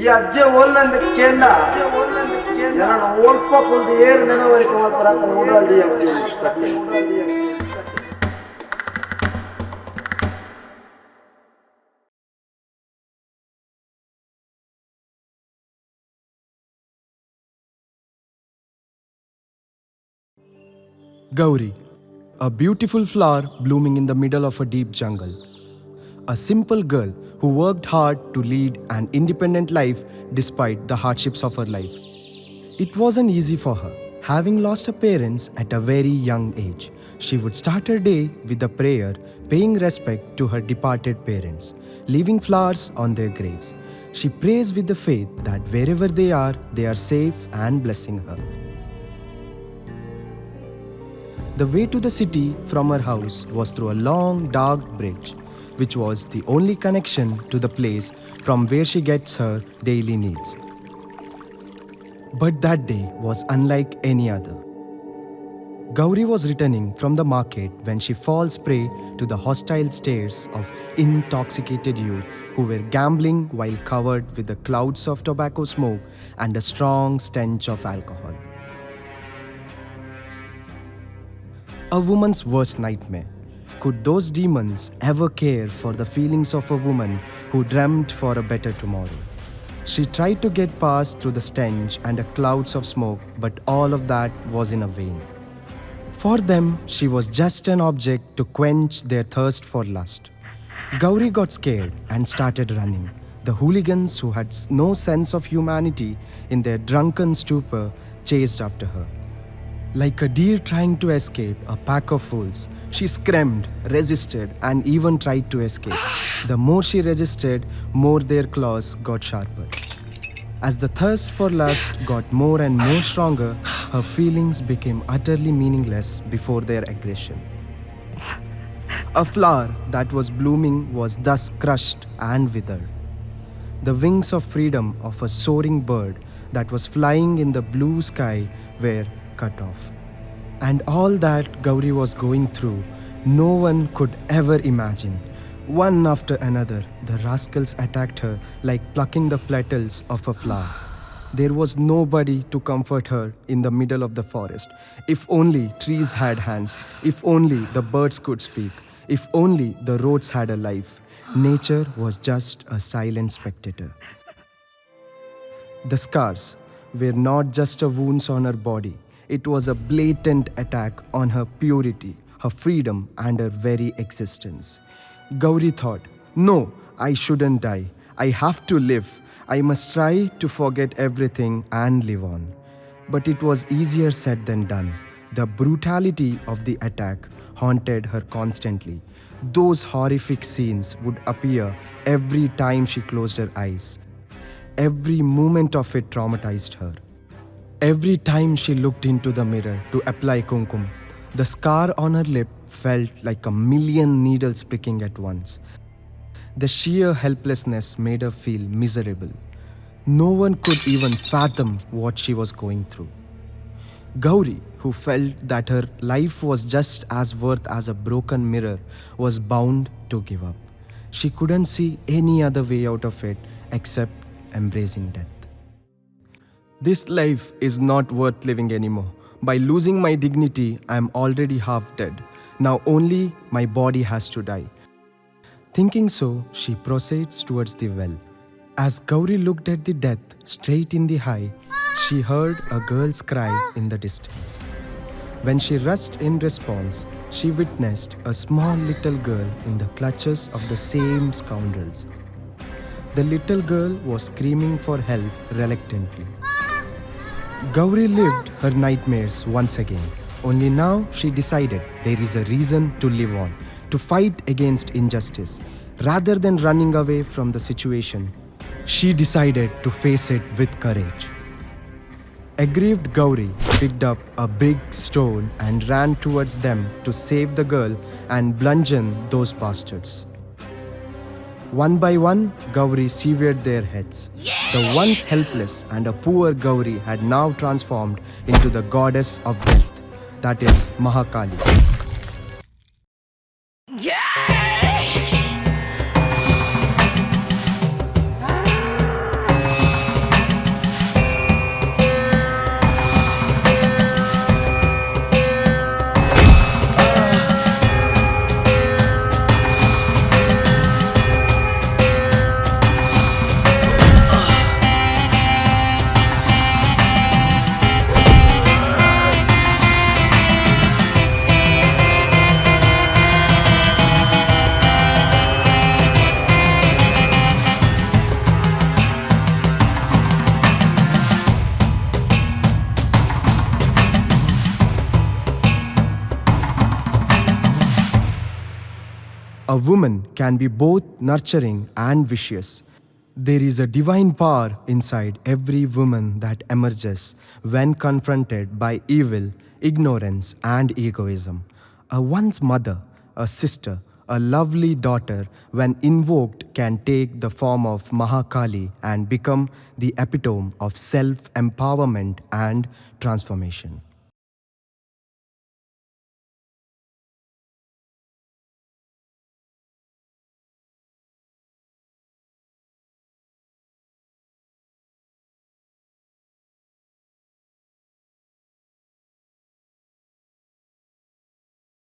ಈ ಅಜ್ಜೆ ಒಲ್ಲಂದ ಕೇಂದ ನಾನು ಒಲ್ಪ ಕುಂದು ಏರು ನೆನವರಿಕೆ ಮಾಡ್ತಾರೆ ಓಡಾಡಿ ಕಟ್ಟಿ. Gauri, a beautiful flower blooming in the middle of a deep jungle. A simple girl who worked hard to lead an independent life despite the hardships of her life. It wasn't easy for her. Having lost her parents at a very young age, she would start her day with a prayer, paying respect to her departed parents, leaving flowers on their graves. She prays with the faith that wherever they are safe and blessing her. The way to the city from her house was through a long, dark bridge, which was the only connection to the place from where she gets her daily needs. But that day was unlike any other. Gauri was returning from the market when she falls prey to the hostile stares of intoxicated youth who were gambling while covered with the clouds of tobacco smoke and a strong stench of alcohol. A woman's worst nightmare. Could those demons ever care for the feelings of a woman who dreamt for a better tomorrow? She tried to get past through the stench and the clouds of smoke, but all of that was in vain. For them, she was just an object to quench their thirst for lust. Gauri got scared and started running. The hooligans who had no sense of humanity in their drunken stupor chased after her. Like a deer trying to escape a pack of wolves, she screamed, resisted, and even tried to escape. The more she resisted, more their claws got sharper. As the thirst for lust got more and more stronger, her feelings became utterly meaningless before their aggression. A flower that was blooming was thus crushed and withered. The wings of freedom of a soaring bird that was flying in the blue sky were cut off. And all that Gauri was going through, no one could ever imagine. One after another, the rascals attacked her like plucking the petals of a flower. There was nobody to comfort her in the middle of the forest. If only trees had hands, if only the birds could speak, if only the roads had a life. Nature was just a silent spectator. The scars were not just a wounds on her body. It was a blatant attack on her purity, her freedom, and her very existence. Gauri thought, no, I shouldn't die. I have to live. I must try to forget everything and live on. But it was easier said than done. The brutality of the attack haunted her constantly. Those horrific scenes would appear every time she closed her eyes. Every moment of it traumatized her. Every time she looked into the mirror to apply kumkum, the scar on her lip felt like a million needles pricking at once. The sheer helplessness made her feel miserable. No one could even fathom what she was going through. Gauri, who felt that her life was just as worth as a broken mirror, was bound to give up. She couldn't see any other way out of it except embracing death. This life is not worth living anymore. By losing my dignity, I am already half dead. Now only my body has to die. Thinking so, she proceeds towards the well. As Gauri looked at the death straight in the eye, she heard a girl's cry in the distance. When she rushed in response, she witnessed a small little girl in the clutches of the same scoundrels. The little girl was screaming for help reluctantly. Gauri lived her nightmares once again. Only now she decided there is a reason to live on, to fight against injustice. Rather than running away from the situation, she decided to face it with courage. Aggrieved Gauri picked up a big stone and ran towards them to save the girl and bludgeon those bastards. One by one, Gauri severed their heads. The once helpless and a poor Gauri had now transformed into the goddess of death, that is Mahakali. A woman can be both nurturing and vicious. There is a divine power inside every woman that emerges when confronted by evil, ignorance, and egoism. A one's mother, a sister, a lovely daughter, when invoked, can take the form of Mahakali and become the epitome of self empowerment and transformation.